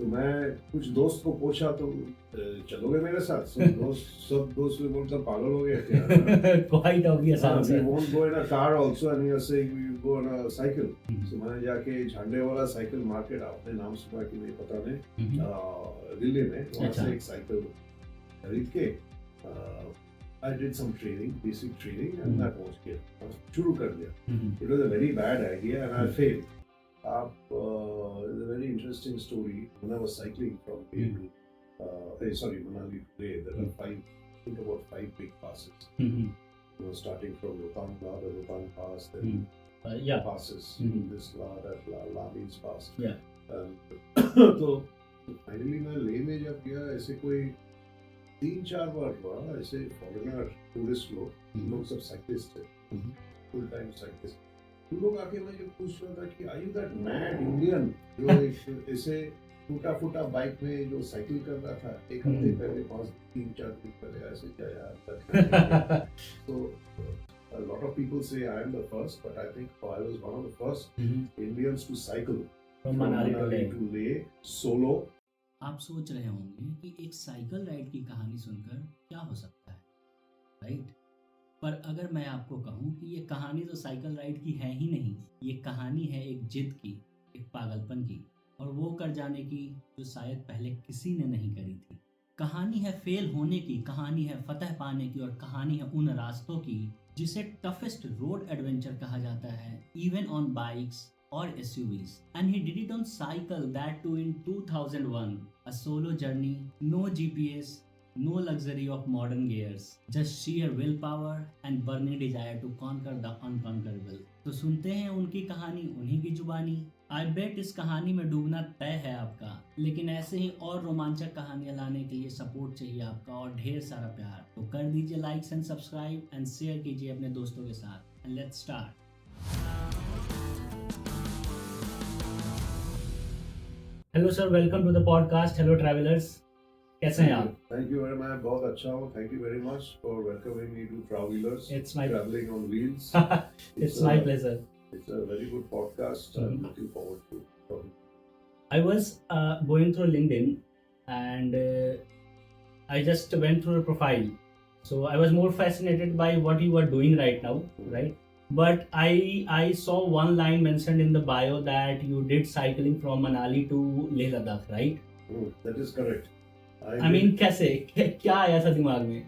तो मैं कुछ दोस्त को पूछा तो चलोगे मेरे साथ? सब दोस्त में बोलता पागल हो गए क्या? Quite obvious We answer. won't go in a car also, and you're saying we go on a cycle. So मैंने जाके झंडे वाला साइकिल मार्केट, आपने नाम सुना कि नहीं पता नहीं, दिल्ली में वहाँ से एक साइकिल खरीद के I did some training, basic training, and मैं पहुँच गया, शुरू कर दिया. It was a very bad idea and I failed. It's a very interesting story. When I was cycling from Leh to Manali to Leh, there are about five big passes. Starting from Rohtang Pass, then passes, this that Lami's Pass. तो finally मैं लेह में जब गया, ऐसे कोई 3-4 बार हुआ, ऐसे foreigner tourist लोग सब साइकिलिस्ट थे, फुल टाइम साइकिलिस्ट. लोग आके मुझे पूछ रहा था कि are you that mad Indian जो ऐसे टूटा बाइक में जो साइकिल कर रहा था एक हफ्ते पहले, 3-4 दिन पहले, ऐसे क्या यार. So a lot of people say I am the first, but I think I was one of the first Indians to cycle from Manali to Leh solo. आप सोच रहे होंगे कि एक साइकिल राइड की कहानी सुनकर क्या हो सकता है, राइट? पर अगर मैं आपको कहूँ कि ये कहानी तो साइकिल राइड की है ही नहीं, ये कहानी है एक जिद की, एक पागलपन की, और वो कर जाने की जो शायद पहले किसी ने नहीं करी थी. कहानी है फेल होने की, कहानी है फतह पाने की, और कहानी है उन रास्तों की जिसे टफेस्ट रोड एडवेंचर कहा जाता है, even on bikes or SUVs. And he did it on cycle, that too in 2001. A solo journey, no GPS, no luxury of modern gears, just sheer willpower and burning desire to conquer the unconquerable. तो सुनते हैं उनकी कहानी उन्हीं की जुबानी. I bet इस कहानी में डूबना तय है आपका, लेकिन ऐसे ही और रोमांचक कहानियां लाने के लिए सपोर्ट चाहिए आपका और ढेर सारा प्यार. तो कर दीजिए likes and subscribe and share कीजिए अपने दोस्तों के साथ. And let's start. Hello sir, welcome to the podcast. Hello travellers, कैसे हैं आप? थैंक यू वेरी मच, बहुत अच्छा हूँ. Thank you very much for welcoming me to travellers. It's my travelling on wheels. It's my pleasure. It's a very good podcast. I'm looking forward to talking. I was going through LinkedIn and I just went through your profile. So I was more fascinated by what you are doing right now, right? But I saw one line mentioned in the bio that you did cycling from Manali to Leh Ladakh, right? That is correct. I mean, कैसे, क्या आया था दिमाग में?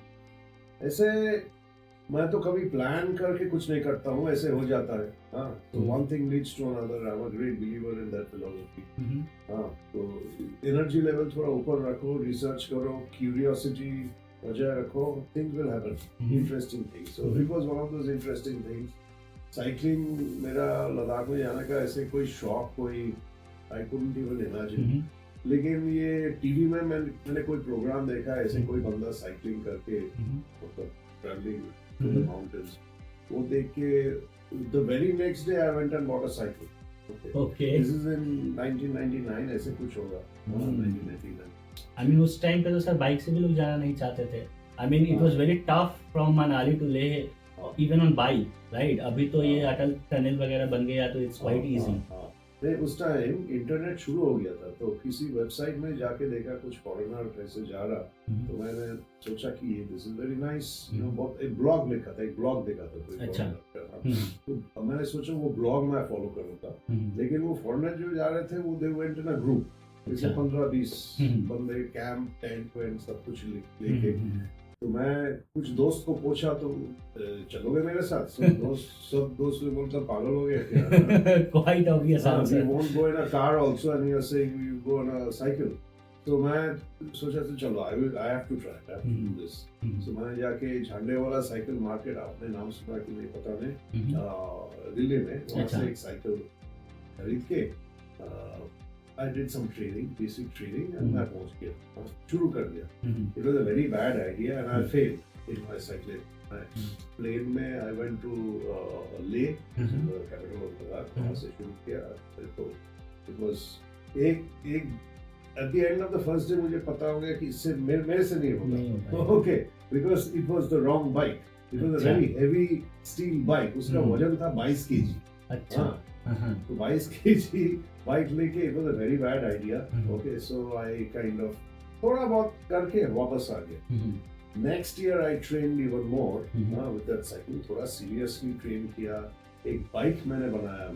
ऐसे मैं तो कभी प्लान करके कुछ नहीं करता हूँ, ऐसे हो जाता है. हाँ, तो one thing leads to another. I'm a great believer in that philosophy. हाँ, तो एनर्जी लेवल थोड़ा ऊपर रखो, रिसर्च करो, क्यूरियोसिटी बजाय रखो, things will happen. Interesting things. So it was one of those interesting things. Cycling मेरा लद्दाख में जाने का ऐसे कोई शौक, कोई आई कुडंट इवन इमेजिन. लेकिन ये टीवी में मैंने कोई प्रोग्राम देखा, ऐसे कोई बंदा साइकिलिंग करके मतलब ट्रैवलिंग टू द माउंटेन्स, वो देख के the very next day I went and bought a cycle. Okay, this is in 1999, ऐसे कुछ होगा. 1999. I mean, उस टाइम पे तो सर बाइक से भी लोग जाना नहीं चाहते थे. I mean, it was very tough from Manali to Leh, even on bike, right? अभी तो ये अटल टनल वगैरह बन गया तो it's quite easy. नहीं, उस टाइम इंटरनेट शुरू हो गया था, तो किसी वेबसाइट में जाके देखा कुछ फॉरेनर कैसे जा रहा, तो मैंने सोचा कि ये this is very nice, you know. बहुत एक ब्लॉग देखा था कोई. अच्छा. तो मैंने सोचा वो ब्लॉग मैं फॉलो करूँगा. लेकिन वो फॉरेनर जो जा रहे थे वो they went in a group, जैसे 15-20 बंदे, कैंप, टेंट वेंट सब कुछ लेके. तो मैं कुछ दोस्त को पूछा तो चलोगे मेरे साथ? सब दोस्त में बोलता पागल हो गए क्या? Quite obvious answer. We won't go in a car also, and you're saying we go on a cycle. तो मैं सोचा तो चलो I have to try, I have to do this. So मैंने जाके झंडे वाला साइकिल मार्केट, आपने नाम सुना कि नहीं पता नहीं, दिल्ली में वहाँ से एक साइकिल खरीद के I did some training, basic training, and मैं पहुँच गया, शुरू कर दिया. It was a very bad idea and I failed in my cycling. Plane में I went to Leh, capital of Ladakh, वहाँ से शुरू किया. तो it was एक at the end of the first day मुझे पता हो गया कि इससे मेरे से नहीं होगा. Okay, because it was the wrong bike. It was a very heavy steel bike. उसका वजन था 22 kg. अच्छा. तो 22 kg बाइक लेके it was a very bad idea. Okay, so I kind of थोड़ा बहुत करके वापस आ गए. Next year I train even more with that cycle. थोड़ा सीरियसली ट्रेन किया. एक बाइक मैंने बनाया.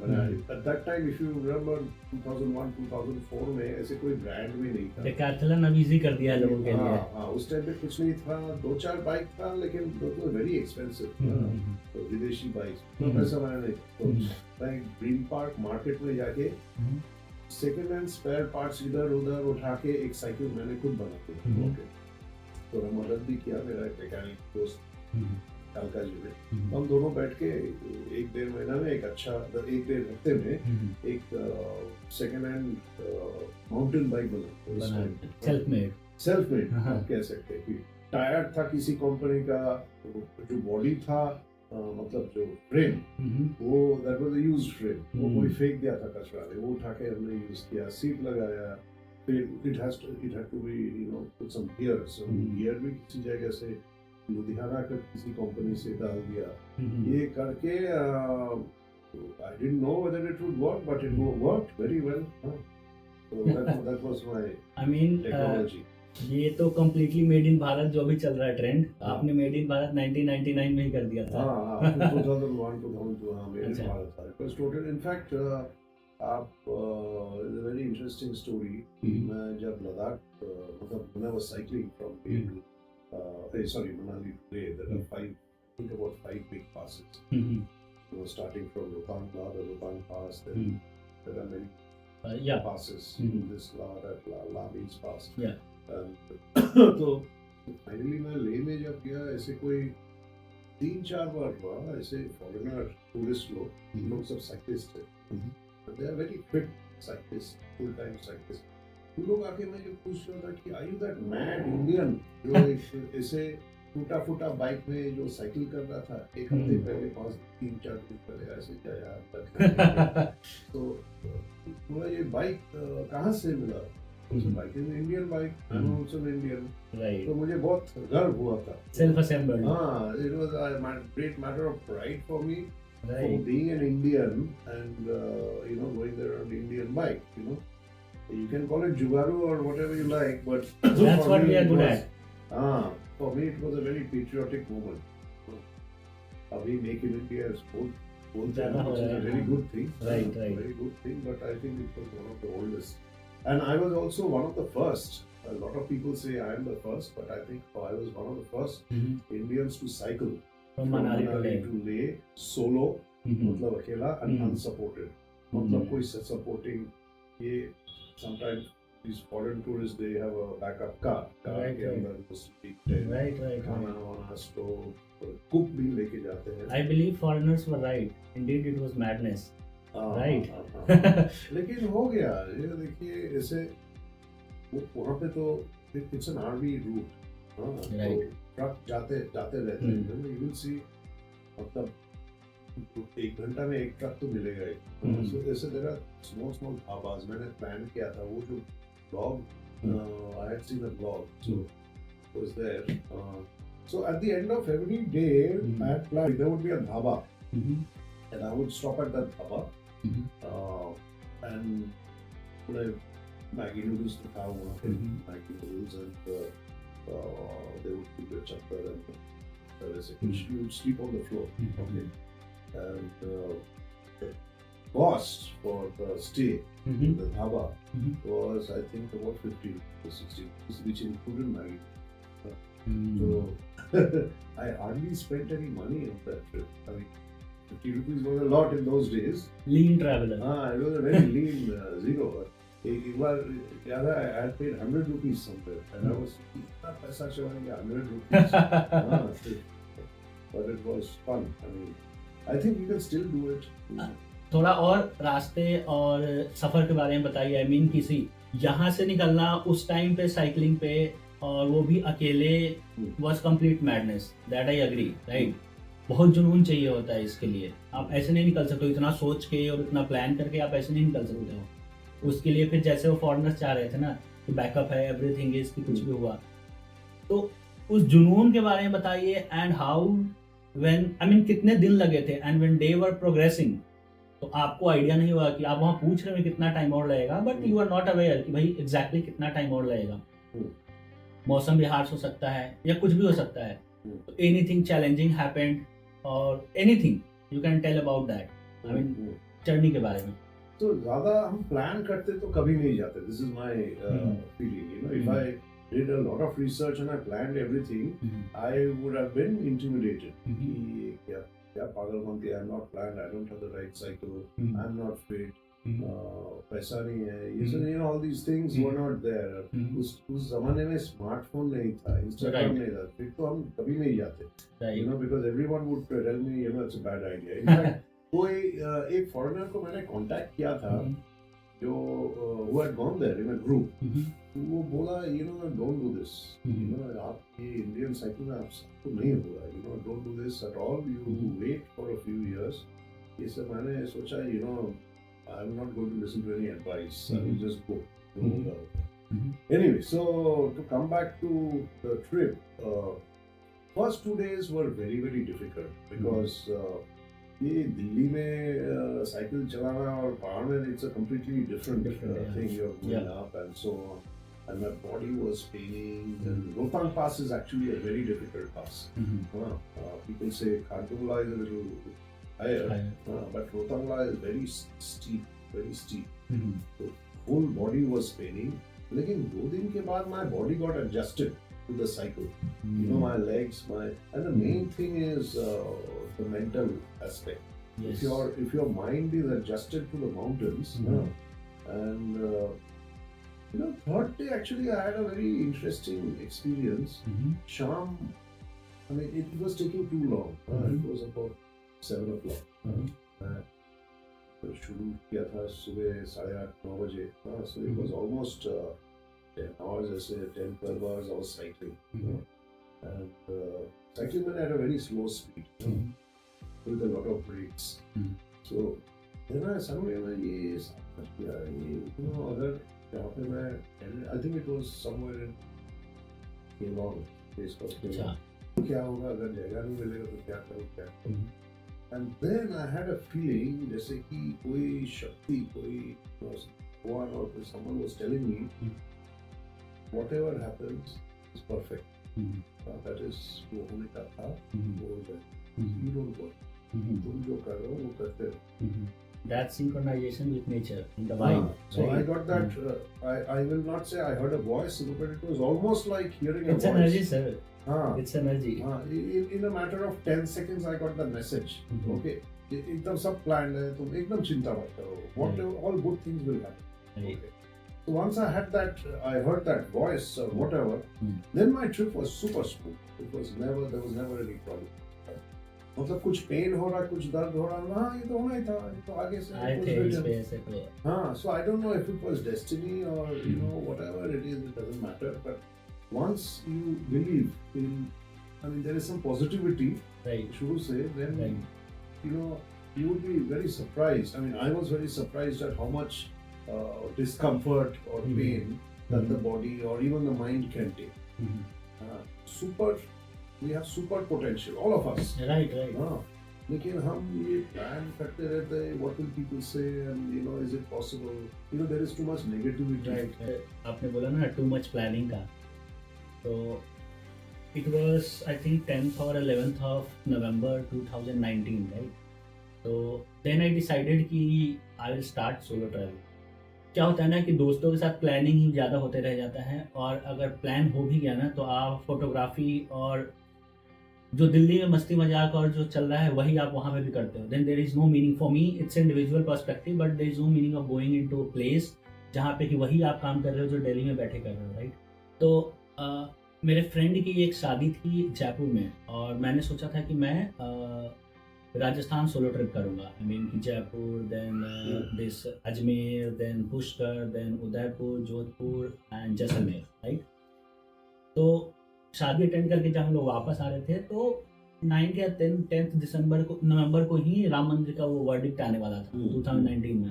At that time if you remember 2001-2004 में ऐसे कोई ब्रांड भी नहीं था. डेकाथलन अब इजी कर दिया है लोगों के लिए. हाँ, उस टाइम पे कुछ नहीं था. 2-4 बाइक था, लेकिन वो वेरी एक्सपेंसिव. तो विदेशी बाइक तो पैसा मैंने नहीं. तो मैं ग्रीन पार्क मार्केट में जाके सेकेंड हैंड स्पेयर पार्ट्स इधर उधर उठा के एक साइकिल मैंने खुद बना के. ओके, तो मदद भी किया मेरा एक मैकेनिक दोस्त कालका जी में. हम दोनों बैठ के 1-1.5 महीना में एक 1-1.5 हफ्ते में एक सेकेंड हैंड माउंटेन बाइक बना. सेल्फ मेड आप कह सकते हैं. कि टायर था किसी कंपनी का, जो बॉडी था मतलब जो फ्रेम वो that was a used frame. वो कोई फेंक दिया था कचरा में, वो उठा के हमने यूज किया. सीट लगाया. फिर it had to be you know put some gears. Gear भी किसी जगह से लुधियाना का किसी कंपनी से डाल दिया. ये करके I didn't know whether it would work, but it worked very well. So that was my technology. ये तो completely made in भारत जो भी चल रहा है ट्रेंड, आपने मेड इन भारत 1999 में ही कर दिया था. हाँ, 2001-2002 हाँ मेड इन भारत था. It was total. In fact, आप it's a very interesting story. मैं जब लद्दाख मतलब when I was cycling from Leh to Manali to Leh, there are about 5 big passes. You know, starting from Rohtang Pass, then there are many passes. This Lamis Pass. तो finally मैं लेह में जब गया, ऐसे कोई 3-4 बार हुआ ऐसे फॉरेनर टूरिस्ट लोग सब साइकिलिस्ट थे. They are very fit cyclist, full time cyclist. उन लोग आके मैं जब पूछ रहा था कि are you that mad Indian जो ऐसे टूटा फूटा बाइक में जो साइकिल कर रहा था एक हफ्ते पहले 3-4 दिन पहले ऐसे जाया. तो बोला ये बाइक कहाँ से मिला? Bike is Indian bike. I am also Indian. तो मुझे बहुत गर्व हुआ था. Self assembled. हाँ, it was a great matter of pride for me for being an Indian and you know going there on Indian bike. You know, you can call it jugaru or whatever you like, but that's what we are good at. For me it was a very patriotic moment. Abhi Make in India is both a very good thing. Right. Very good thing, but I think it was one of the oldest. And I was also one of the first. A lot of people say I am the first, but I think I was one of the first Indians to cycle from Manali to Leh solo, मतलब अकेला and unsupported. मतलब कोई supporting. ये sometimes these foreign tourists they have a backup car के अंदर वो speak tent, खाना वाना stove, cook भी लेके जाते हैं. I believe foreigners were right. Indeed, it was madness. Right. लेकिन हो गया. ये देखिए ऐसे वहाँ पे तो it's an RV route. Right. Truck जाते रहते हैं. You will see मतलब 1 घंटा में एक ट्रक तो मिलेगा ही. So ऐसे there are small ढाबाज. मैंने प्लान किया था वो जो blog I had seen a blog, so it was there. So at the end of every day I had planned there would be a dhaba and I would stop at that dhaba and Maggi noodles to खाओ वहाँ पे. Maggi noodles and they would keep your chappar and you would sleep on the floor. Okay. And the cost for the stay in the dhaba was I think about 50 to 60, which included Maggi. So I hardly spent any money on that trip. I mean, 50 rupees was a lot in those days. Lean traveler. It was a very lean zero. एक बार याद है I had paid 100 rupees somewhere and I was इतना पैसा चला गया 100 rupees. But it was fun. I mean, I think you can still do it. थोड़ा और रास्ते और सफर के बारे में बताइए. I mean किसी यहाँ से निकलना उस टाइम पे साइकिलिंग पे और वो भी अकेले was complete madness. That I agree, right? बहुत जुनून चाहिए होता है इसके लिए. आप ऐसे नहीं निकल सकते. इतना सोच के और इतना प्लान करके आप ऐसे नहीं निकल सकते हो. उसके लिए फिर जैसे वो फॉरेनर्स चाह रहे थे ना कि बैकअप है, एवरीथिंग इज, कि कुछ भी हुआ. तो उस जुनून के बारे में बताइए. And how when I mean कितने दिन लगे थे and when they were progressing. तो तो आपको आइडिया नहीं होगा कि आप वहाँ पूछ रहे हो कितना टाइम और लगेगा, but you are not aware कि भाई एग्जैक्टली कितना टाइम और लगेगा। मौसम भी हार्श हो सकता है या कुछ भी हो सकता है, तो एनीथिंग चैलेंजिंग हैपेंड और anything you can tell about that, I mean journey के बारे में। तो ज्यादा हम प्लान करते तो कभी नहीं जाते, this is my feeling, you know, if I did a lot of research and I planned everything, I would have been intimidated कि क्या पागलपंती, I'm not planned, I don't have the right cycle, I'm not fit, पैसा नहीं है, ये सब, you know, all these things were not there. उस जमाने में स्मार्टफोन नहीं था, इंस्टाग्राम नहीं था, फिर तो हम कभी नहीं जाते, you know, because everyone would tell me, you know, it's a bad idea. In fact, कोई एक फॉरेनर को मैंने कांटेक्ट किया था जो who had gone there in a group, वो बोला, you know, don't do this, you know, आप ये इंडियन साइकिल में आप सबको नहीं होगा, you know, don't do this at all, you wait for a few years. ये सब मैंने सोचा, you know, I'm not going to listen to any advice, I will just go. Anyway, so to come back to the trip, first 2 days were very very difficult because ये दिल्ली में cycle चलाना और पहाड़ में it's a completely different thing. You're going up and so on, and my body was paining. And Rohtang Pass is actually a very difficult pass. People say Khartungla is a little higher, but Rohtangla is very steep. So whole body was paining. लेकिन 2 दिन के बाद my body got adjusted to the cycle. You know, my legs, and the main thing is the mental aspect. Yes. If your mind is adjusted to the mountains, and you know, third day actually I had a very interesting experience. Sham, I mean, it was taking too long. It was about 7 o'clock. शुरू किया था सुबह 8:30-9 बजे. So it was almost 10 hours, I say 10-12 hours I was cycling. And cycling at a very slow speed, with a lot of breaks. So then I suddenly ये समझ गया, you know, अगर यहाँ पे मैं, I think it was somewhere in Keelong, place called Keelong. क्या होगा अगर जगह नहीं मिलेगा तो क्या करूँ. And then I had a feeling जैसे कि कोई शक्ति, कोई one or someone was telling me, whatever happens is perfect. That is वो होने का था, वो हो जाए. You don't worry. तुम जो कर रहे हो वो करते रहो. That synchronization with nature, in the vibe. So I got that. I will not say I heard a voice, but it was almost like hearing a voice. It's energy, sir. It's energy. In a matter of 10 seconds, I got the message. Okay, एकदम सब planned है, तुम एकदम चिंता मत करो. Whatever, all good things will happen. Okay. So once I had that, I heard that voice or whatever. Then my trip was super smooth. There was never any problem. मतलब कुछ पेन हो रहा, कुछ दर्द हो रहा, हाँ ये तो होना ही था, ये तो आगे से. हाँ, so I don't know if it was destiny or you know whatever it is, it doesn't matter. But once you believe in, I mean, there is some positivity, right? शुरू से, then you know you would be very surprised. I mean, I was very surprised at how much discomfort or pain that the body or even the mind can take. We have super potential, all of us. Right. लेकिन हम ये plan करते रहते हैं, what will people say, and you know, is it possible? You know, there is too much negativity. Right. आपने बोला ना too much planning का, तो it was I think 10th or 11th of November 2019, right? So then I decided कि I will start solo travel. क्या होता है ना कि दोस्तों के साथ प्लानिंग ही ज़्यादा होते रह जाता है, और अगर प्लान हो भी गया ना तो आप फोटोग्राफी और जो दिल्ली में मस्ती मजाक और जो चल रहा है वही आप वहाँ पे भी करते हो. Then there is no meaning for me, it's individual perspective, but there is no meaning of going into a place जहाँ पे कि वही आप काम कर रहे हो जो दिल्ली में बैठे कर रहे हो, राइट? तो मेरे फ्रेंड की एक शादी थी जयपुर में, और मैंने सोचा था कि मैं राजस्थान सोलो ट्रिप करूँगा. आई मीन कि Jaipur, then this Ajmer, then Pushkar, then Udaipur, Jodhpur and Jaisalmer, right? तो शादी अटेंड करके जब हम लोग वापस आ रहे थे तो 9th या 10th नवंबर को ही राम मंदिर का वो वर्डिक्ट आने वाला था 2019 में.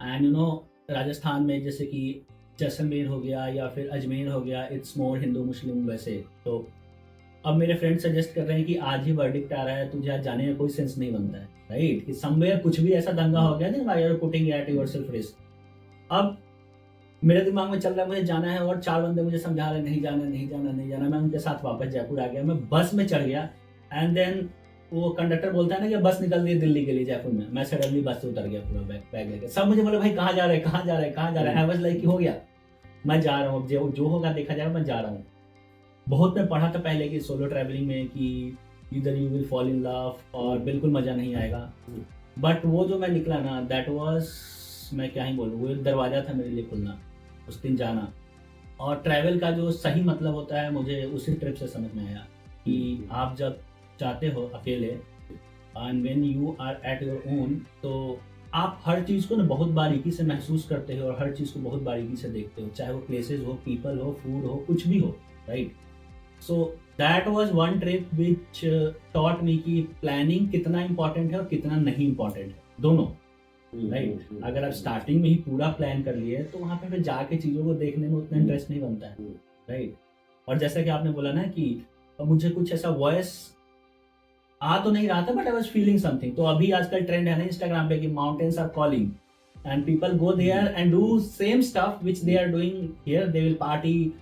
एंड यू नो, राजस्थान में जैसे कि जैसलमेर हो गया या फिर अजमेर हो गया, इट्स मोर हिंदू मुस्लिम वैसे. तो अब मेरे फ्रेंड सजेस्ट कर रहे हैं कि आज ही वर्डिक्ट आ रहा है, तुझे आज जाने का कोई सेंस नहीं बनता है, राइट? कि समवेयर कुछ भी ऐसा दंगा हो गया ना, why are putting at yourself risk. अब मेरे दिमाग में चल रहा है मुझे जाना है, और 4 बंदे मुझे समझा रहे हैं नहीं जाना नहीं जाना नहीं जाना। मैं उनके साथ वापस जयपुर आ गया, मैं बस में चढ़ गया, एंड देन वो कंडक्टर बोलता है ना कि बस निकल रही है दिल्ली के लिए जयपुर में। मैं सडनली बस से उतर गया, पूरा बैग लेके। सब मुझे बोले भाई कहाँ जा रहे हैं, कहाँ जा रहे हैं, कहाँ जा रहे हैं। आई वाज लाइक हो गया, मैं जा रहा हूँ, जो होगा देखा जाएगा, मैं जा रहा हूँ। बहुत मैं पढ़ा था पहले कि सोलो ट्रैवलिंग में कि इधर you will fall in love और बिल्कुल मज़ा नहीं आएगा, बट वो जो मैं निकला ना, दैट वाज, मैं क्या ही बोलूँ, वो एक दरवाज़ा था मेरे लिए खुलना, उस दिन जाना। और ट्रैवल का जो सही मतलब होता है मुझे उसी ट्रिप से समझ में आया कि आप जब चाहते हो अकेले, and when you are at your own, तो आप हर चीज़ को ना बहुत बारीकी से महसूस करते हो और हर चीज़ को बहुत बारीकी से देखते हो, चाहे वो प्लेसेस हो, पीपल हो, फूड हो, कुछ भी हो, right? So that was one trip which taught me कि प्लानिंग कितना इंपॉर्टेंट है और कितना नहीं इंपॉर्टेंट है, दोनों, राइट? अगर आप स्टार्टिंग में ही पूरा प्लान कर लिए तो वहाँ पे फिर जाके चीज़ों को देखने में उतना इंटरेस्ट नहीं बनता है, राइट? और जैसा कि आपने बोला ना कि मुझे कुछ ऐसा वॉइस आ तो नहीं रहा था, but I was feeling something. तो अभी आजकल ट्रेंड है ना इंस्टाग्राम पे कि mountains are calling, and people go there and do same stuff which they are doing here. They will party,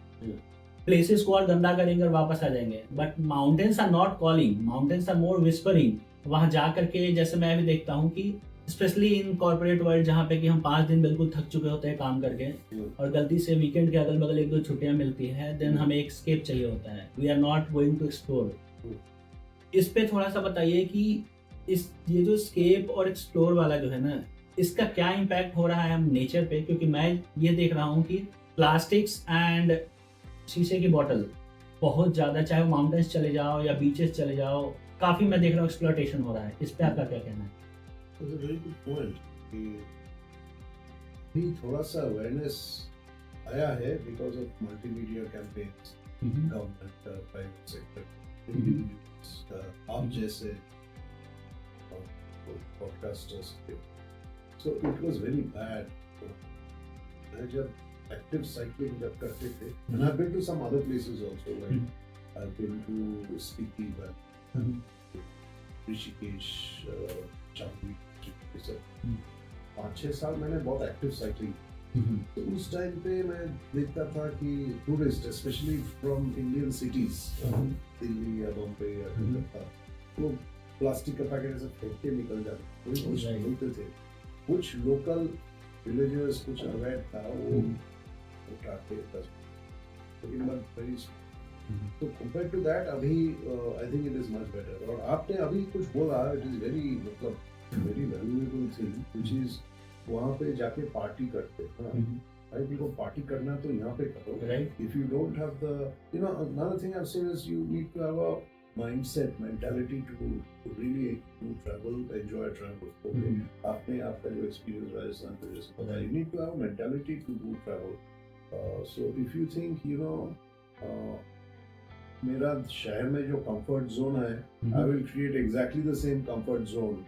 places को और गंदा करेंगे और वापस आ जाएंगे, but mountains are not calling, mountains are more whispering. वहां जा करके जैसे मैं भी देखता हूँ कि स्पेशली इन कॉर्पोरेट वर्ल्ड, जहाँ पे कि हम 5 दिन बिल्कुल थक चुके होते हैं काम करके, और गलती से वीकेंड के अगल बगल 1-2 छुट्टियां मिलती है, देन हमें एक स्केप चाहिए होता है, we are not going to explore. इस पे थोड़ा सा बताइए कि ये जो स्केप और एक्सप्लोर वाला जो है ना, इसका क्या इम्पैक्ट हो रहा है हम नेचर पे? क्योंकि मैं ये देख रहा हूँ कि प्लास्टिक्स एंड शीशे की बोतल बहुत ज़्यादा, चाहे वो माउंटेन्स चले जाओ या बीचेस चले जाओ, काफ़ी मैं देख रहा हूँ एक्सप्लॉयटेशन हो रहा है। इस पे आपका क्या कहना है? That's a very good point कि भी थोड़ा सा अवेयरनेस आया है because of multimedia campaigns, government, private sector, आप जैसे पॉडकास्टर्स के। So it was very bad. मैं जब एक्टिव साइकिलिंग जब करते थे, and I've been to some other places also, like I've been to Spiti Valley, Rishikesh, चांदनी, ये सब 5-6 साल मैंने बहुत एक्टिव साइकिलिंग। तो उस टाइम पे मैं देखता था कि tourist specially from Indian cities, Delhi या बॉम्बे या कलकत्ता, वो प्लास्टिक का पैकेट ऐसे फेंक के निकल जाते, कोई कुछ बोलते थे। कुछ लोकल विलेजर्स, कुछ अवैध था, वो उठा के तो कंपेयर टू दैट अभी I think it is much better. और आपने अभी कुछ बोला, इट इज वेरी, मतलब very valuable thing, which is वहाँ पे जाके पार्टी करते हैं। भाई देखो, पार्टी करना तो यहाँ पे करो, right? If you don't have the, you know, another thing I have seen is you need to have a mindset, mentality to really do travel, enjoy travel. Okay, आपका जो experience राजस्थान का जैसे पता है, you need to have a mentality to do travel. So if you think, you know, मेरा शहर में जो comfort zone है, I will create exactly the same comfort zone.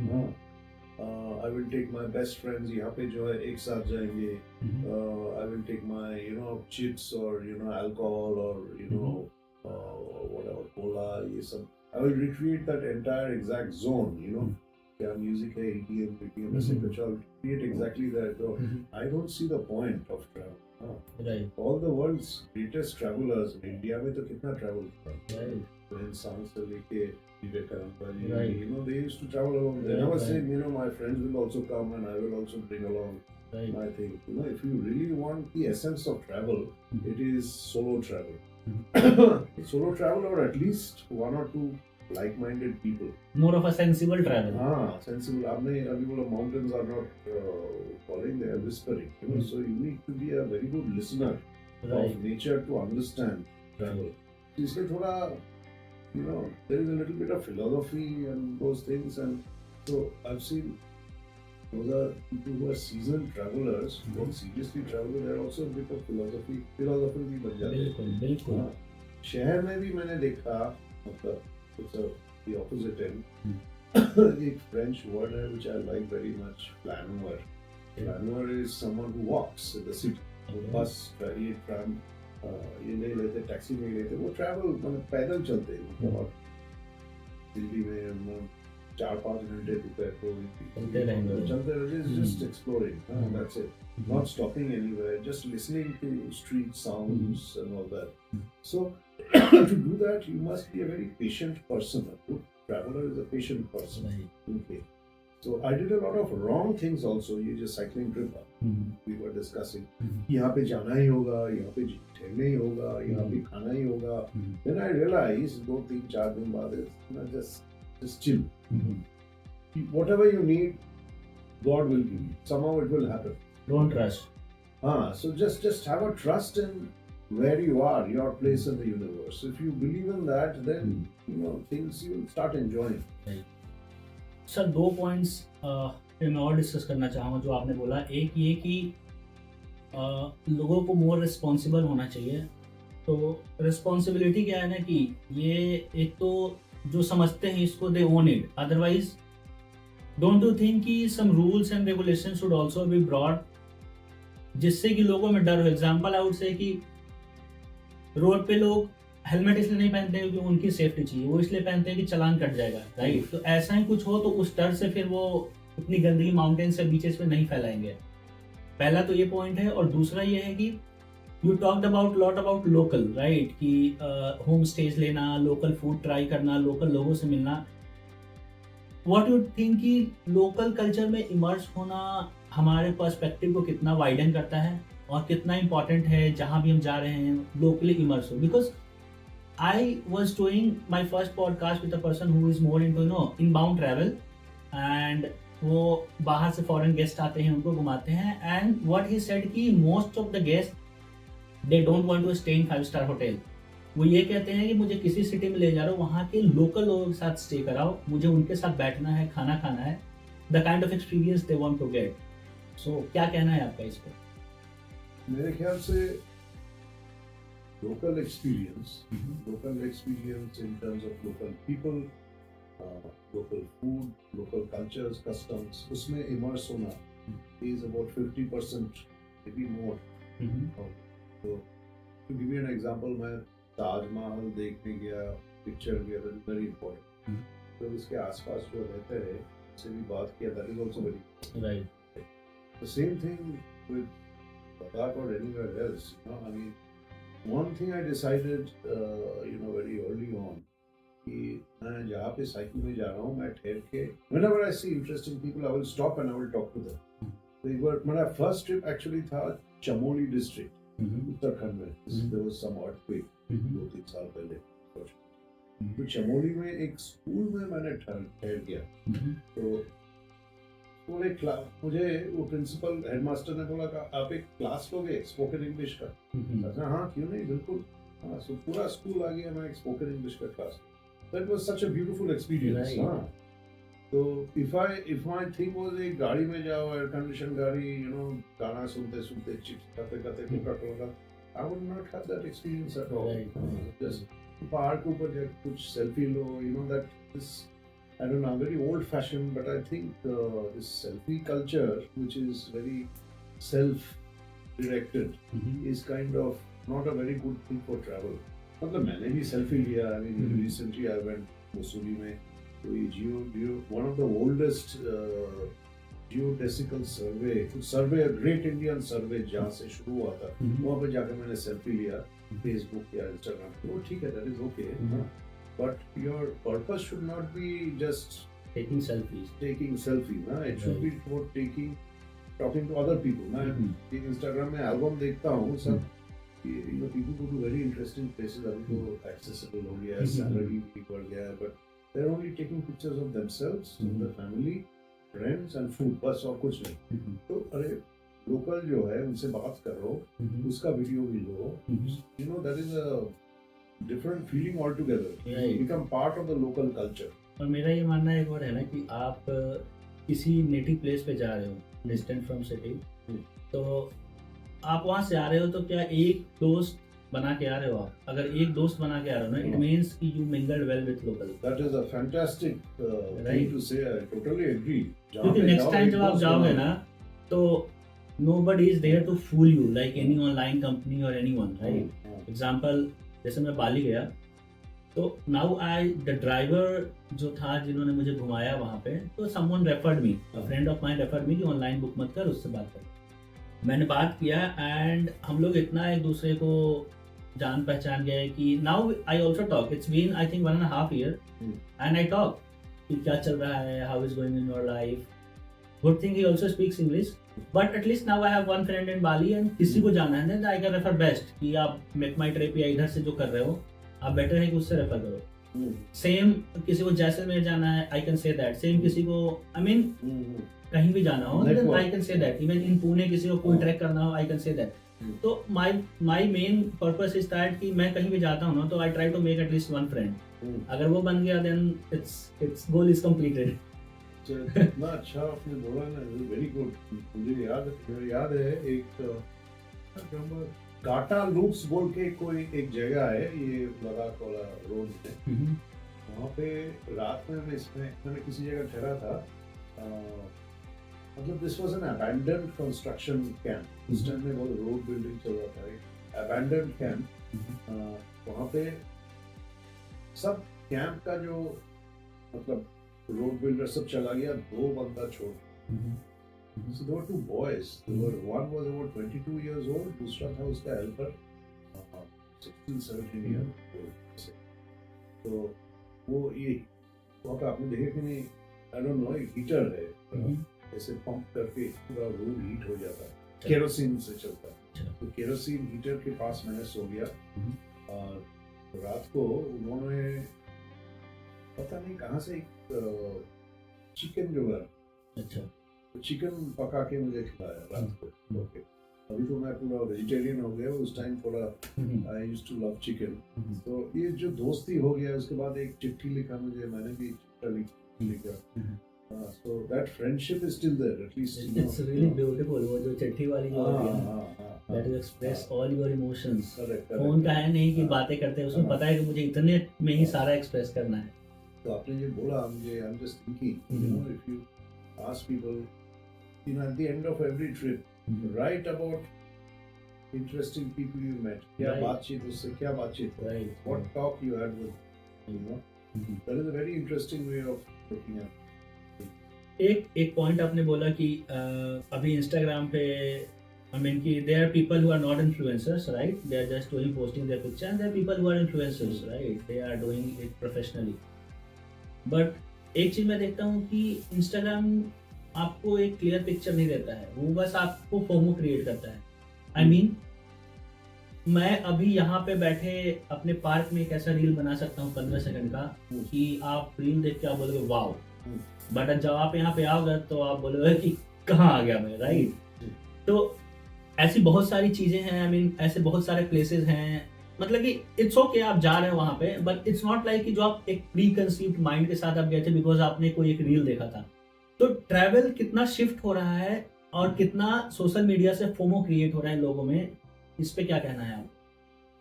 I will take my best friends, यहाँ पे जो है एक साथ जाएंगे. I will take my, you know, chips or, you know, alcohol or, you know, whatever, cola, ये सब. I will recreate that entire exact zone, you know. क्या music है, EDM, BPM, ऐसे कुछ, I'll create exactly that. So I don't see the point of travel. Right. All the world's greatest travelers, India में तो कितना travel था. Right. इंसान से लेके Vivekananda ji, Right. you know, they used to travel along. They Right, never right. said, you know, my friends will also come and I will also bring along Right. my thing. You know, if you really want the essence of travel, it is solo travel. Solo travel, or at least 1 or 2 like-minded people. More of a sensible travel. हाँ, sensible. आपने अभी बोला mountains are not calling, they are whispering. You know, so you need to be a very good listener Right. of nature to understand travel. So इसमें थोड़ा, you know, there is a little bit of philosophy and those things, and so I've seen those are people who are seasoned travelers, who don't seriously travel. They're also a bit of philosopher भी बन जाते हैं. बिल्कुल बिल्कुल. शहर में भी मैंने देखा, मतलब it's the opposite end. एक French word है which I like very much, planeur. Planeur is someone who walks in the city. Bus, train, tram, ये नहीं लेते, टैक्सी नहीं लेते, वो ट्रैवल मतलब पैदल चलते हैं, मतलब आप दिल्ली में 4-5 घंटे दोपहर को चलते रहे, just exploring, that's it, not stopping anywhere, just listening to street sounds and all that. So to do that, you must be a very patient person. A good traveler is a patient person. Okay. So I did a lot of wrong things also. ये जो cycling trip we were discussing, यहाँ पे जाना ही होगा, यहाँ पे ठहरना ही होगा, यहाँ पे खाना ही होगा. Then I realized 2-3-4 दिन बाद, just chill. Whatever you need, God will give you. Somehow it will happen. Don't rush. So just have a trust in where you are, your place in the universe. If you believe in that, then you know things you will start enjoying. Sir 2 points मैं और discuss करना चाहूँगा जो आपने बोला. एक ये कि लोगों को मोर रिस्पॉन्सिबल होना चाहिए. तो रिस्पॉन्सिबिलिटी क्या है ना कि ये एक तो जो समझते हैं इसको they own it. Otherwise don't you think कि some rules and regulation should also be broad जिससे कि लोगों में डर हो. एग्जाम्पल आई वुड से कि रोड पे लोग हेलमेट इसलिए नहीं पहनते हैं क्योंकि उनकी सेफ्टी चाहिए, वो इसलिए पहनते हैं कि चालान कट जाएगा, राइट. तो ऐसा ही कुछ हो तो उस डर से फिर वो उतनी गंदगी माउंटेन्स से बीचेस पे नहीं फैलाएंगे. पहला तो ये पॉइंट है. और दूसरा ये है कि you talked about lot about local, right, कि होम स्टेज लेना, लोकल फूड ट्राई करना, लोकल लोगों से मिलना. व्हाट यू थिंक कि लोकल कल्चर में इमर्स होना हमारे पर्सपेक्टिव को कितना वाइडन करता है और कितना इम्पॉर्टेंट है जहाँ भी हम जा रहे हैं लोकली इमर्स हो. Because I was doing my first podcast with a person who is more into inbound travel, and वो बाहर से फॉरेन गेस्ट आते हैं, उनको घुमाते हैं. एंड व्हाट ही सेड कि most of the guest they don't want to stay in 5-star hotel. वो ये कहते हैं कि मुझे किसी सिटी में ले जा रहा हो, वहाँ के लोकल लोगों के साथ स्टे कराओ, मुझे उनके साथ बैठना है, खाना खाना है, the kind of experience they want to get. So क्या कहना है आपका इस पर? मेरे ख्याल से local experience in terms of local people, local food, local cultures, customs, उसमें immerse होना is about 50%, maybe more. So to give you an example, मैं ताजमहल देखने गया, पिक्चर गया, that is very important. तो उसके आसपास जो रहते हैं उससे भी बात किया, that is also very right. The same thing with Ladakh or anywhere else. I mean, one thing I decided, very early on, कि मैं जहाँ पे साइकिल में जा रहा हूँ, मैं ठहर के whenever I see interesting people, I will stop and I will talk to them. तो एक बार मेरा first trip actually था चमोली डिस्ट्रिक्ट, उत्तराखंड में. There was some earthquake 2-3 साल पहले. तो चमोली में एक स्कूल में मैंने ठहर गया. तो मुझे वो प्रिंसिपल हेडमास्टर ने बोला कि आप एक क्लास लोगे स्पोकन इंग्लिश का. हाँ, क्यों नहीं, बिल्कुल. हाँ, सो पूरा स्कूल आ गया, मैं एक स्पोकन इंग्लिश का class. That was such a beautiful experience. हाँ, तो इफ माय थिंग वाज एक गाड़ी में जाओ, एयर कंडीशन गाड़ी, गाना सुनते सुनते चिप्स खाते खाते Coca Cola, I would not have that experience at all. Just पहाड़ के ऊपर जाके कुछ selfie low, that this, I don't know, very old-fashioned, but I think this selfie culture, which is very self-directed, is kind of not a very good thing for travel. मतलब मैंने भी selfie लिया. I mean, recently I went Mussoorie में, तो ये one of the oldest geodesical survey, a great Indian survey जहाँ से शुरू हुआ था, वहाँ पे जाकर मैंने selfie लिया, Facebook या Instagram. तो ठीक है, that is okay. But your purpose should not be just taking selfies. ना, it should be for talking to other people. मैं Instagram में एल्बम देखता हूँ, सब people go to very interesting places. अभी तो accessible हो गया है, salary भी बढ़ गया है, but they're only taking pictures of themselves, their family, friends and food, बस और कुछ नहीं. तो अरे लोकल जो है उनसे बात करो, उसका वीडियो भी लो. That is a different feeling altogether. You become part of the local culture. और मेरा ये मानना एक और है ना कि आप किसी नेटिव प्लेस पे जा रहे हो, डिस्टेंट फ्रॉम सिटी, तो आप वहाँ से आ रहे हो, तो क्या एक दोस्त बना के आ रहे हो आप? अगर एक दोस्त बना के आ रहे हो ना, इट मीन्स कि you mingled well with local. That is a fantastic thing to say. I totally agree. क्योंकि नेक्स्ट टाइम जब आप जाओगे ना, तो nobody is there to fool you like any online company or anyone, right? Example, जैसे मैं बाली गया तो नाउ आई द ड्राइवर जो था जिन्होंने मुझे घुमाया वहाँ पे, तो someone referred me, friend of mine referred me कि ऑनलाइन बुक मत कर, उससे बात कर। मैंने बात किया एंड हम लोग इतना एक दूसरे को जान पहचान गए कि now I also talk, it's been I think 1.5 year and I talk कि क्या चल रहा है, how is going in your life. Good thing he also speaks English, but at least now I have one friend in Bali and किसी को जाना है I can refer best कि आप मेक माई ट्रिप या इधर से जो कर रहे हो आप बेटर है कि उससे रेफर करो। सेम किसी को जैसलमेर जाना है, I can say that. Same किसी को आई मीन कहीं भी जाना हो I can say that. Even in Pune किसी को कोई ट्रैक करना हो आई कैन से दैट। तो my main purpose is that कि मैं कहीं भी जाता हूँ ना तो I try to make at least one friend. अगर वो बन गया then it's goal is completed. इतना अच्छा आपने बोला ना, वेरी गुड। मुझे याद है एक काटा लूप्स बोल के कोई एक जगह है, ये लद्दाख वाला रोड है। वहाँ पे रात में मैंने किसी जगह ठहरा था। मतलब this was an abandoned construction camp. उस टाइम में वो रोड बिल्डिंग चल रहा था, एक अबैंडन्ड कैंप। वहाँ पे सब कैंप का जो मतलब रोड बिल्डर सब चला गया, 2 बंदा छोड़। So there were 2 boys. One was about 22 years old, दूसरा था उसका हेल्पर 16-17 years old। तो वो ये वहाँ पे आपने देखे कि नहीं, I don't know, एक हीटर है, ऐसे पंप करके पूरा रूम हीट हो जाता है, केरोसिन से चलता है। तो केरोसिन हीटर के पास मैंने सो गया और रात को उन्होंने पता नहीं कहाँ से एक चिकन जो है, अच्छा चिकन पका के मुझे खिलाया रात को। ओके, अभी तो मैं पूरा वेजिटेरियन हो गया, उस टाइम थोड़ा I used to love chicken. तो ये जो दोस्ती हो गया, उसके बाद एक चिट्ठी लिखा मुझे, मैंने भी चिट्ठी लिखा। So that friendship is still there, at least it's really beautiful. वो जो चिट्ठी वाली जो होती है ना, that you express all your emotions. Phone का है नहीं कि बातें करते हैं, उसमें पता है कि मुझे इतने में ही सारा एक्सप्रेस करना है। तो आपने ये बोला, मुझे I am just thinking, you know, if you ask people, you know, at the end of every trip, write about interesting people you met. क्या बातचीत उससे, क्या बातचीत, what talk you had with, you know, that is a very interesting way of looking at. एक point आपने बोला कि अभी इंस्टाग्राम पे I mean कि there are people who are not influencers, right? They are just doing posting their picture, and there are people who are influencers, right? They are doing it professionally. But एक चीज मैं देखता हूँ कि Instagram आपको एक clear picture नहीं देता है, वो बस आपको फोमो क्रिएट करता है। आई मीन मैं अभी यहाँ पे बैठे अपने पार्क में एक ऐसा रील बना सकता हूँ 15 सेकंड का कि आप रील देख के आप बोलोगे वाओ, बट जब आप यहाँ पे आओगे तो आप बोलोगे कि कहाँ आ गया मैं, राइट? तो ऐसी बहुत सारी चीजें हैं, आई मीन ऐसे बहुत सारे प्लेसेस हैं, मतलब कि इट्स ओके आप जा रहे हो वहां पे, बट इट्स नॉट लाइक कि जो आप एक प्री कंसीव्ड माइंड के साथ आप गए थे बिकॉज आपने कोई एक रील देखा था। तो ट्रैवल कितना शिफ्ट हो रहा है और कितना सोशल मीडिया से फोमो क्रिएट हो रहा है लोगों में, इस पे क्या कहना है आप?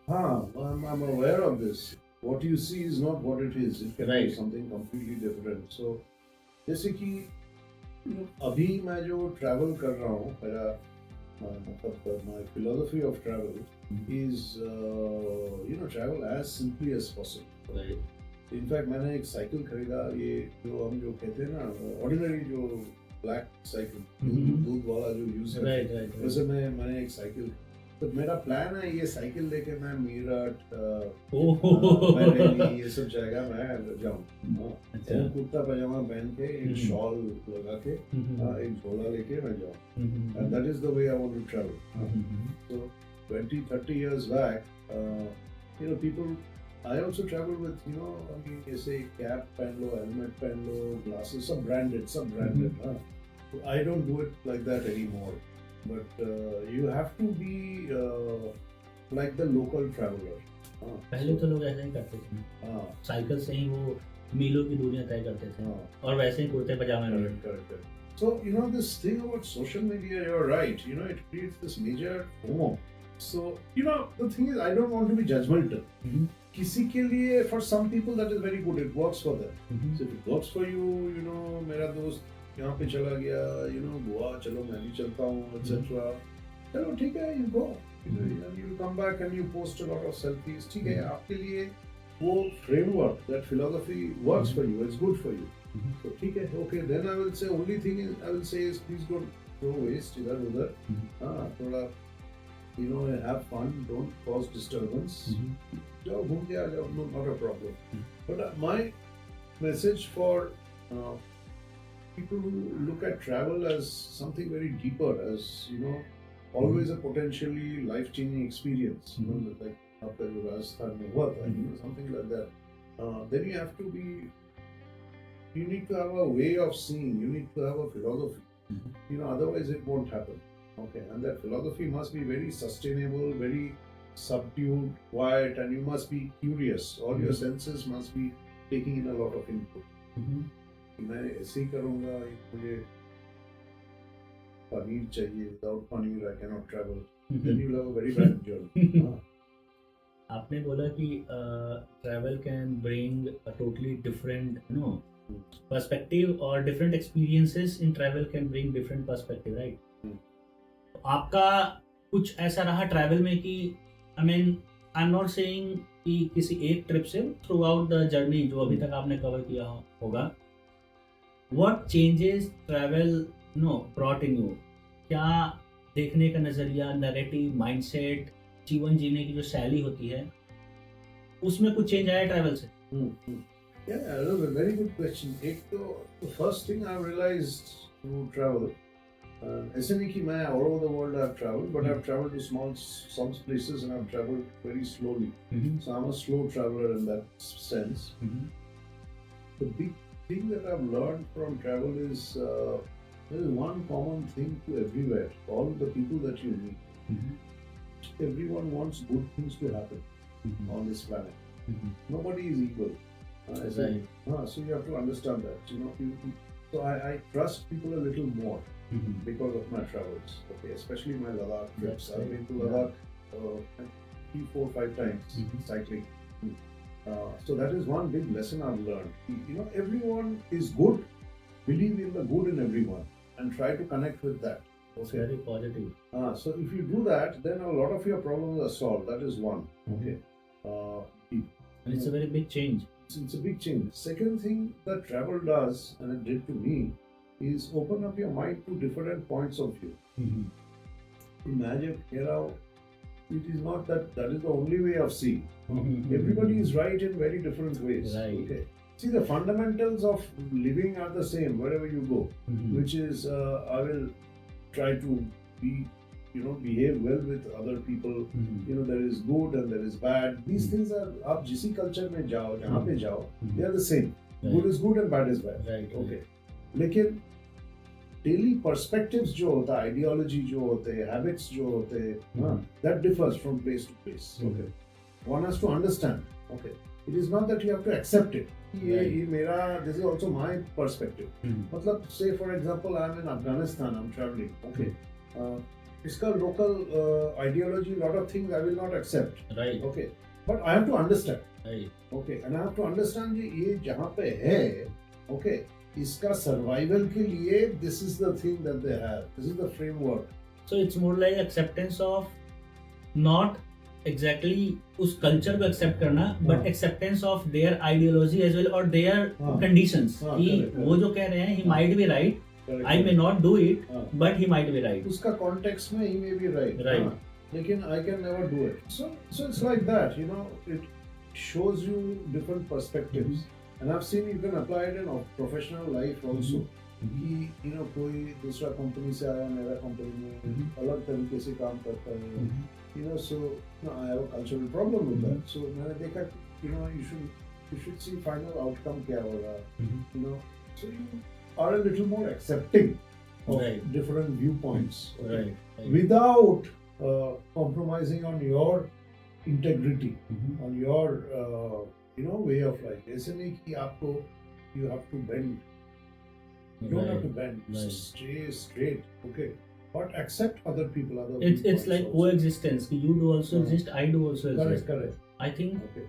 हाँ, I'm aware of this. What you see is not what it is. It can be something completely different. So जैसे कि अभी मैं जो ट्रैवल कर रहा हूँ, मेरा मतलब my philosophy of travel is you know, travel as simply as possible. Right. In fact, मैंने एक साइकिल खरीदा, ये जो हम जो कहते हैं ना ऑर्डिनरी जो ब्लैक साइकिल, दूध वाला जो यूज है, वैसे मैंने एक साइकिल, तो मेरा प्लान है ये साइकिल लेके मैं मीरठ ये सब जगह मैं जाऊँ, कुर्ता पैजामा पहन के, एक शॉल लगा के, एक झोला लेके मैं जाऊँ, and that is the way I want to travel. So 20-30 years back, you know, people, I also travel with, you know, I mean, ऐसे कैप पहन लो, हेलमेट पहन लो, glasses, सब branded. So I don't do it like that anymore. But you have to be like the local traveler. पहले तो लोग ऐसा ही करते थे, साइकिल से ही वो मीलों की दूरियां तय करते थे, और वैसे ही कुर्ते पजामे में। Correct. So you know, this thing about social media, you're right. You know, it creates this major FOMO. So you know, the thing is, I don't want to be judgmental. किसी के लिए, for some people that is very good, it works for them. So if it works for you, you know, मेरा दोस्त यहाँ पे चला गया, गोवा, चलो मैं भी चलता हूँ, etc. चलो ठीक है, you go, you come back and you post a lot of selfies. ठीक है, आपके लिए वो framework, that philosophy works for you, it's good for you. So ठीक है, okay, then I will say, only thing is, I will say is please don't throw waste इधर उधर, थोड़ा have fun, don't cause disturbance. जाओ घूम के आ जाओ, not a problem. But my message for people who look at travel as something very deeper, as always a potentially life-changing experience, like after Rajasthan mein hua tha, something like that. Then you have to be, you need to have a way of seeing, you need to have a philosophy. Otherwise it won't happen. Okay, and that philosophy must be very sustainable, very subdued, quiet, and you must be curious. All your senses must be taking in a lot of input. मैं ऐसे ही करूँगा, मुझे पनीर चाहिए, without paneer I cannot travel. Then you'll have a very bad journey. आपने बोला कि travel can bring a totally different perspective, or different experiences in travel can bring different perspective, right? आपका कुछ ऐसा रहा ट्रैवल में कि आई एम नॉट सेइंग कि किसी एक ट्रिप से, थ्रू आउट द जर्नी जो अभी तक आपने कवर किया होगा, what changes travel brought in you? क्या देखने का नजरिया, नैरेटिव, माइंडसेट, जीवन जीने की जो शैली होती है, उसमें कुछ चेंज आया ट्रैवल से? Yeah, that's a very good question. एक तो the first thing I've realized through travel, ऐसे नहीं कि मैं all over the world I've traveled, but I've traveled to some places and I've traveled very slowly. So I'm a slow traveler in that sense. The big thing that I've learned from travel is there is one common thing to everywhere. All the people that you meet, everyone wants good things to happen on this planet. Nobody is equal. So you have to understand that. So I trust people a little more because of my travels. Okay, especially my Ladakh trips. I've been to Ladakh 3, 4, 5 times cycling. So that is one big lesson I've learned. Everyone is good. Believe in the good in everyone and try to connect with that. It's very positive. So if you do that, then a lot of your problems are solved. That is one. Okay. And it's a very big change. It's a big change. Second thing that travel does, and it did to me, is open up your mind to different points of view. Imagine, it is not that is the only way of seeing. Everybody is right in very different ways. Right. Okay. See, the fundamentals of living are the same wherever you go, which is I will try to behave well with other people. There is good and there is bad. These things are, आप जिसी culture में जाओ, जहाँ पे जाओ, they are the same. Right. Good is good and bad is bad. Right. Okay. लेकिन daily perspectives जो होता है, ideology जो होते हैं, habits जो होते हैं, that differs from place to place. Okay. One has to understand. Okay. It is not that you have to accept it. ये मेरा, this is also my perspective. मतलब, say for example, I am in Afghanistan, I'm traveling. Okay. इसका local ideology, lot of things I will not accept. Right. Okay. But I have to understand. Right. Okay. And I have to understand ये जहाँ पे है, okay, इसका survival के लिए this is the thing that they have. This is the framework. So it's more like acceptance of not exactly उस culture को accept करना, but acceptance of their ideology as well, or their conditions. कि वो जो कह रहे हैं, he might be right. Correct. I may not do it, but he might be right. उसका context में he may be right. Right. लेकिन I can never do it. So it's like that, it shows you different perspectives. And I've seen you can apply it in professional life also. कि कोई दूसरा company से आया, मेरा company में अलग तरीके से काम करता है. So I have a cultural problem with that. So मैंने देखा you should see final outcome क्या होगा. So you are a little more accepting of different viewpoints. Okay? Right. Without compromising on your integrity, on your way of life. ऐसे नहीं कि आपको you have to bend. You don't have to bend. Right. Stay straight. Okay. But accept other people, other It's like also. coexistence. कि you do also exist, I do also exist. Correct. I think Okay.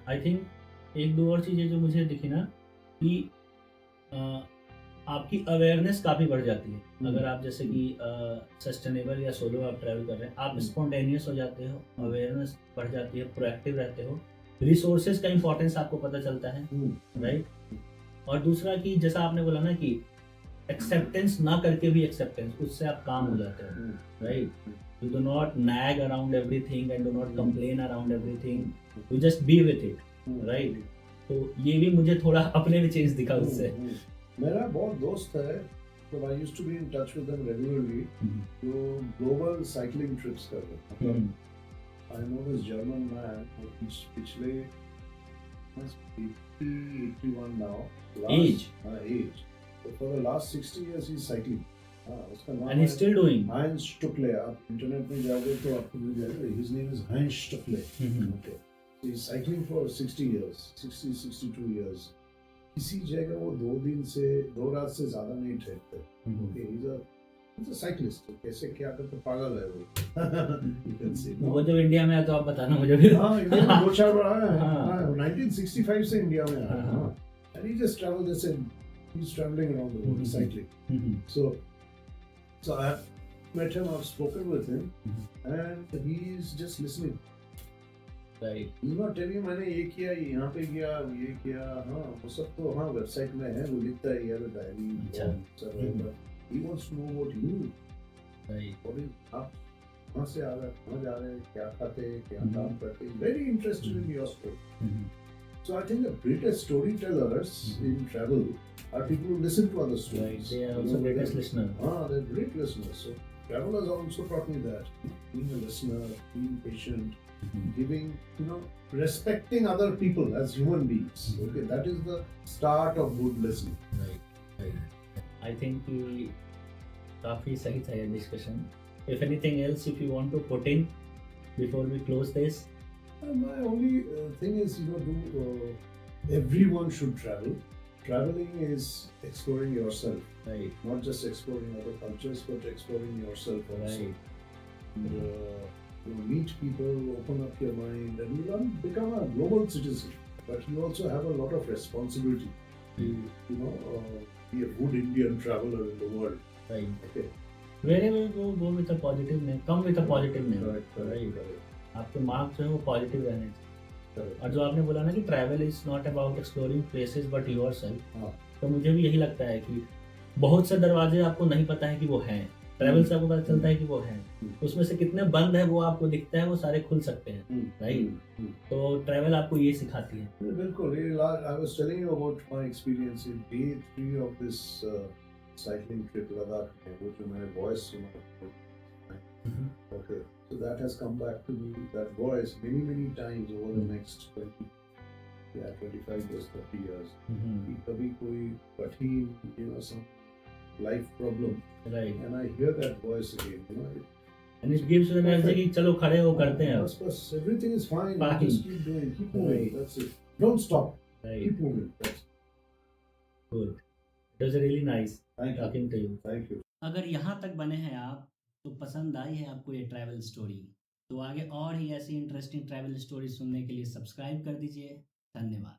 I think एक दो और चीजें जो मुझे दिखी ना, कि आपकी अवेयरनेस काफ़ी बढ़ जाती है। अगर आप जैसे कि सस्टेनेबल या सोलो आप ट्रैवल कर रहे हैं, आप स्पॉन्टेनियस हो जाते हो, अवेयरनेस बढ़ जाती है, प्रोएक्टिव रहते हो, रिसोर्सेज का इंपॉर्टेंस आपको पता चलता है, राइट। और दूसरा कि जैसा आपने बोला ना कि एक्सेप्टेंस ना करके भी एक्सेप्टेंस, उससे आप काम हो जाते हो, right. You do not nag around everything and do not complain around everything, you just be with it, right. तो ये भी मुझे थोड़ा अपने में चेंज दिखा उससे। मेरा बहुत दोस्त है, तो I used to be in touch with them regularly, जो ग्लोबल साइकिलिंग ट्रिप्स कर रहे हैं। I know this German man, पिछले 81 now, Age. age. So for the last 60 years he's cycling. उसका नाम And he's still doing. Heinz Stuckle. आप internet में जाओगे तो आपको मिल जाएगा. His name is Heinz Stuckle. Okay. So he's cycling for 60 years, 62 years. किसी जगह वो 2 रात से ज्यादा नहीं ठहरते. Okay, he's a cyclist. तो कैसे क्या करते, पागल है वो. You can see. वो जब इंडिया में आया तो आप बताना मुझे भी। हाँ, इंडिया में 2-4 बार आया है. 1965 से इंडिया में आया है. And he just traveled. They said he's traveling around the world cycling. So I've met him. I've spoken with him, and he's just listening. Right. He's not telling you मैंने ये किया, यहाँ पे गया, ये किया. हाँ, वो सब तो हाँ वेबसाइट में है, वो लिखता है यार डायरी. अच्छा. He wants to know what you do. Right. What is आप कहाँ से आ रहे, कहाँ जा रहे, क्या खाते, क्या काम करते. Very interested in your story. So I think the greatest storytellers in travel are people who listen to other stories. Right. They are also greatest listeners. They're great listeners. So travel has also taught me that being a listener, being patient, giving, respecting other people as human beings. Okay, that is the start of good listening. Right. I think we काफी सही था ये discussion. If anything else, if you want to put in before we close this. My only thing is, everyone should travel. Traveling is exploring yourself. Right. Not just exploring other cultures, but exploring yourself also. Right. And, meet people, open up your mind, and you become a global citizen. But you also have a lot of responsibility to, be a good Indian traveler in the world. Right. Okay. Wherever you go with a positive name. Come with a positive name. Correct. आपके marks जो है वो positive रहने चाहिए. और जो आपने बोला ना कि travel is not about exploring places but yourself, तो मुझे भी यही लगता है कि बहुत से दरवाजे आपको नहीं पता है कि वो हैं. ट्रैवल से आपको पता चलता है कि वो हैं. उसमें से कितने बंद है वो आपको दिखता है, वो सारे खुल सकते हैं. राइट. तो ट्रैवल आपको ये सिखाती है. बिल्कुल. I was telling you about my experience in day 3 of this cycling trip Ladakh, वो जो मैंने voice सुना. Okay, so that has come back to me, that voice, many times over the next 25 years, 30 years. कि कभी कोई कठिन, some life problem, right, and I hear that voice again, and it gives you energy कि चलो खड़े हो करते हैं. बस everything is fine. Just keep doing, keep moving. Right. That's it. Don't stop. Right. Keep moving. That's good. It was really nice talking to you. Thank you. अगर यहाँ तक बने हैं आप, तो पसंद आई है आपको ये ट्रैवल स्टोरी, तो आगे और ही ऐसी इंटरेस्टिंग ट्रैवल स्टोरी सुनने के लिए सब्सक्राइब कर दीजिए. धन्यवाद.